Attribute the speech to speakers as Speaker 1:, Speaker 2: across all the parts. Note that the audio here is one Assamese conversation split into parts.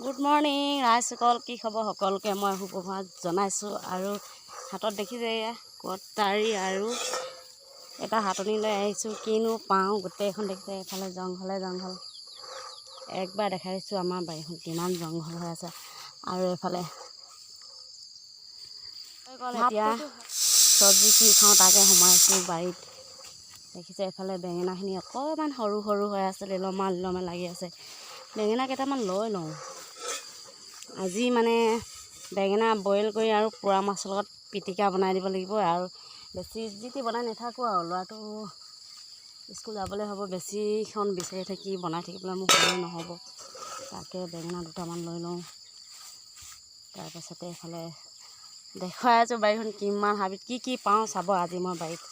Speaker 1: গুড মৰ্ণিং ৰাইজসকল, কি খবৰ সকলোকে মই সুপ্ৰভাত জনাইছোঁ। আৰু হাতত দেখিছে কটাৰী আৰু এটা হাতনি লৈ আহিছোঁ। কিনো পাওঁ গোটেইখন দেখিছে, এইফালে জংঘলে জংঘল। একবাৰ দেখাই দিছোঁ আমাৰ বাৰীখন কিমান জংঘল হৈ আছে। আৰু এইফালে এতিয়া চব্জি কি খাওঁ তাকে সোমাইছোঁ বাৰীত। দেখিছে এইফালে বেঙেনাখিনি অকণমান সৰু সৰু হৈ আছে, লিলমা লিলমা লাগি আছে। বেঙেনা কেইটামান লৈ লওঁ আজি, মানে বেঙেনা বইল কৰি আৰু পোৰা মাছৰ লগত পিটিকা বনাই দিব লাগিব। আৰু বেছি যি বনাই নাথাকোঁ আৰু ল'ৰাটো স্কুল যাবলৈ হ'ব, বেছিখন বিচাৰি থাকি বনাই থাকিবলৈ মোৰ সময় নহ'ব। তাকে বেঙেনা দুটামান লৈ লওঁ। তাৰপাছতে এইফালে দেখুৱাই আছোঁ বাৰীখন কিমান হাবিত কি কি পাওঁ চাব আজি মই বাৰীত।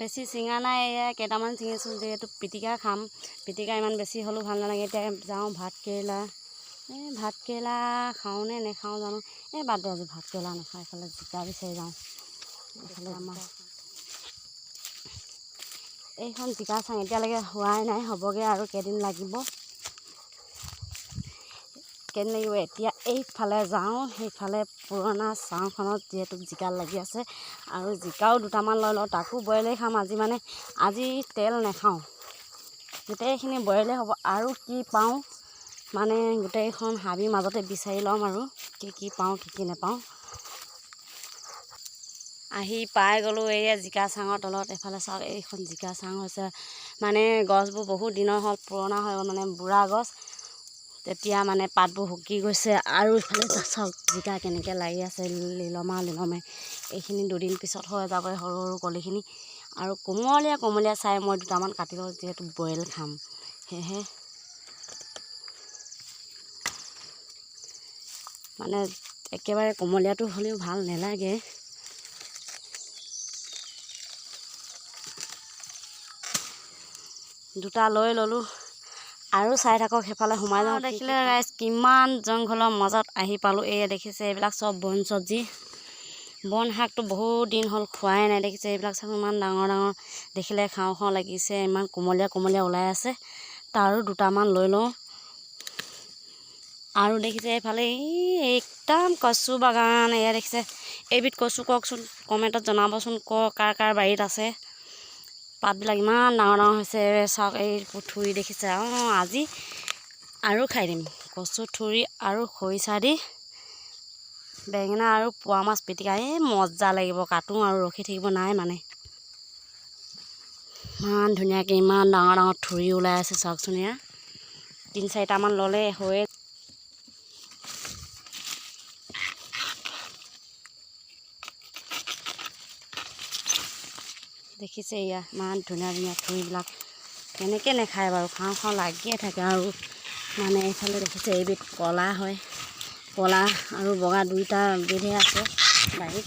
Speaker 1: বেছি চিঙা নাই, এয়া কেইটামান চিঙিছোঁ, যিহেতু পিটিকা খাম। পিটিকা ইমান বেছি হ'লেও ভাল নালাগে। এতিয়া যাওঁ ভাত কেৰেলা খাওঁনে নেখাওঁ জানো। বাদ দে, আজি ভাত কেৰেলা নাখাওঁ। এইফালে জিকা বিচাৰি যাওঁ। এইফালে আমাৰ এইখন জিকা চাং এতিয়ালৈকে হোৱাই নাই, হ'বগৈ আৰু কেইদিন লাগিব। এতিয়া এইফালে যাওঁ, সেইফালে পুৰণা চাংখনত যিহেতু জিকা লাগি আছে। আৰু জিকাও দুটামান লৈ লওঁ, তাকো বইলেই খাম আজি। মানে আজি তেল নাখাওঁ, গোটেইখিনি বইলেই হ'ব। আৰু কি পাওঁ মানে গোটেইখন হাবিৰ মাজতে বিচাৰি ল'ম আৰু কি কি পাওঁ কি কি নাপাওঁ। আহি পাই গ'লোঁ এইয়া জিকা চাঙৰ তলত। এইফালে চাওক, এইখন জিকা চাং হৈছে। মানে গছবোৰ বহুত দিনৰ হ'ল, পুৰণা হৈ গ'ল, মানে বুঢ়া গছ। তেতিয়া মানে পাতবোৰ শুকি গৈছে। আৰু ইফালে চাওক জিকা কেনেকৈ লাগি আছে, লিলমা লিলমে। এইখিনি দুদিন পিছত হৈ যাব, সৰু সৰু কলিখিনি। আৰু কোমলীয়া চাই মই দুটামান কাটি লওঁ, যিহেতু বইল খাম। সেয়েহে মানে একেবাৰে কোমলীয়াটো হ'লেও ভাল নালাগে। দুটা লৈ ল'লোঁ আৰু চাই থাকক, সেইফালে সোমাই যাওঁ। দেখিলে ৰাইজ কিমান জংঘলৰ মাজত আহি পালোঁ। এয়া দেখিছে, এইবিলাক চব বন চব্জি। বন শাকটো বহুত দিন হ'ল খোৱাই নাই। দেখিছে এইবিলাক চাক ইমান ডাঙৰ ডাঙৰ, দেখিলে খাওঁ খাওঁ লাগিছে। ইমান কোমলীয়া ওলাই আছে। তাৰো দুটামান লৈ লওঁ। আৰু দেখিছে এইফালে একদম কচু বাগান। এয়া দেখিছে, এইবিধ কচু কওকচোন, কমেণ্টত জনাবচোন, কাৰ কাৰ বাৰীত আছে। পাতবিলাক ইমান ডাঙৰ ডাঙৰ হৈছে। চাওক এই থুৰি দেখিছে। আজি আৰু খাই দিম কচু থুৰি আৰু খৰিচা দি বেঙেনা আৰু পোৱা মাছ পিটিকা। মজা লাগিব, কাটোঁ আৰু ৰখি থাকিব নাই মানে। ইমান ধুনীয়াকৈ ইমান ডাঙৰ ডাঙৰ থুৰি ওলাই আছে চাওকচোন। এয়া 3-4টামান ল'লে হৈয়ে। দেখিছে এয়া ইমান ধুনীয়া ধুনীয়া থুৰিবিলাক, কেনেকৈ নাখায় বাৰু, খাওঁ খাওঁ লাগিয়ে থাকে। আৰু মানে এইফালে দেখিছে এইবিধ ক'লা হয়, ক'লা আৰু বগা দুইটা বিধে আছে বাৰীত।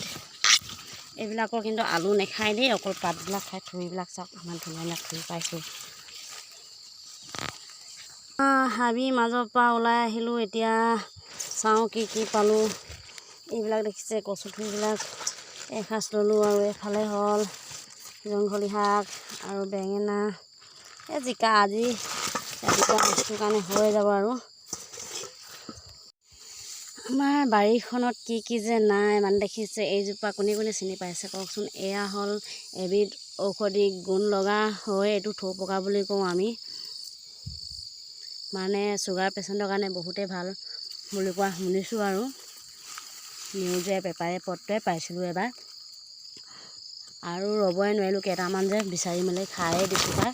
Speaker 1: এইবিলাকৰ কিন্তু আলু নাখায় দেই, অকল পাতবিলাক খায়। থুৰিবিলাক চাওক, ইমান ধুনীয়া ধুনীয়া থুৰি পাইছোঁ। হাবিৰ মাজৰ পৰা ওলাই আহিলোঁ। এতিয়া চাওঁ কি কি পালোঁ। এইবিলাক দেখিছে কচু থুৰিবিলাক, এসাঁজ ল'লোঁ। আৰু এইফালে হ'ল জংঘলী শাক আৰু বেঙেনা, জিকা। আজি ৰাতিপুৱা বস্তুৰ কাৰণে হৈ যাব। আৰু আমাৰ বাৰীখনত কি কি যে নাই, মানে দেখিছে এইজোপা কোনে কোনে চিনি পাইছে কওকচোন। এয়া হ'ল এবিধ ঔষধি গুণ লগা হয়, এইটো থৌপকা বুলি কওঁ আমি। মানে চুগাৰ পেচেণ্টৰ কাৰণে বহুতেই ভাল বুলি কোৱা শুনিছোঁ। আৰু নিউজে পেপাৰে পত্ৰই পাইছিলোঁ এবাৰ। আৰু ৰ'বই নোৱাৰিলোঁ, কেইটামান যে বিচাৰি মেলি খায়ে দিছোঁ পাই।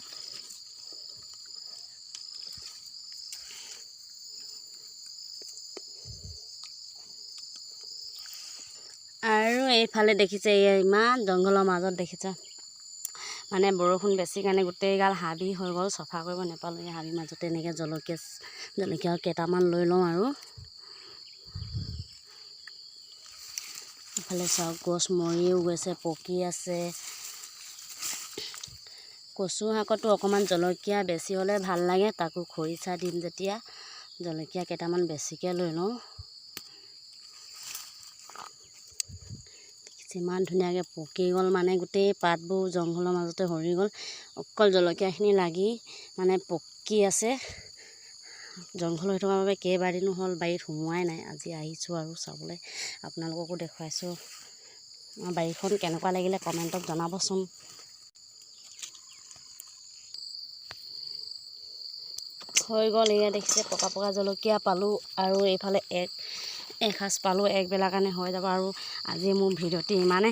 Speaker 1: আৰু এইফালে দেখিছে ইমান জংঘলৰ মাজত দেখিছে, মানে বৰষুণ বেছি কাৰণে গোটেইগাল হাবি হৈ গ'ল, চফা কৰিব নাপালোঁ। এই হাবিৰ মাজতে এনেকৈ জলকীয়া কেইটামান লৈ লওঁ। আৰু ইফালে চাওক গছ মৰিও গৈছে, পকি আছে। কচু শাকতো অকণমান জলকীয়া বেছি হ'লে ভাল লাগে, তাকো খৰিচা দিম যেতিয়া। জলকীয়া কেইটামান বেছিকৈ লৈ লওঁ। দেখিছে ইমান ধুনীয়াকৈ পকি গ'ল মানে গোটেই পাতবোৰ জংঘলৰ মাজতে সৰি গ'ল। অকল জলকীয়াখিনি লাগি মানে পকি আছে। জংঘল হৈ থকাৰ বাবে কেইবাদিনো হ'ল বাৰীত সোমোৱাই নাই। আজি আহিছোঁ আৰু চাবলৈ, আপোনালোককো দেখুৱাইছোঁ। আমাৰ বাৰীখন কেনেকুৱা লাগিলে কমেণ্টত জনাবচোন। হৈ গ'ল, এয়া দেখিছে পকা পকা জলকীয়া পালোঁ আৰু এইফালে এসাঁজ পালোঁ। একবেলাৰ কাৰণে হৈ যাব। আৰু আজি মোৰ ভিডিঅ'টি ইমানে।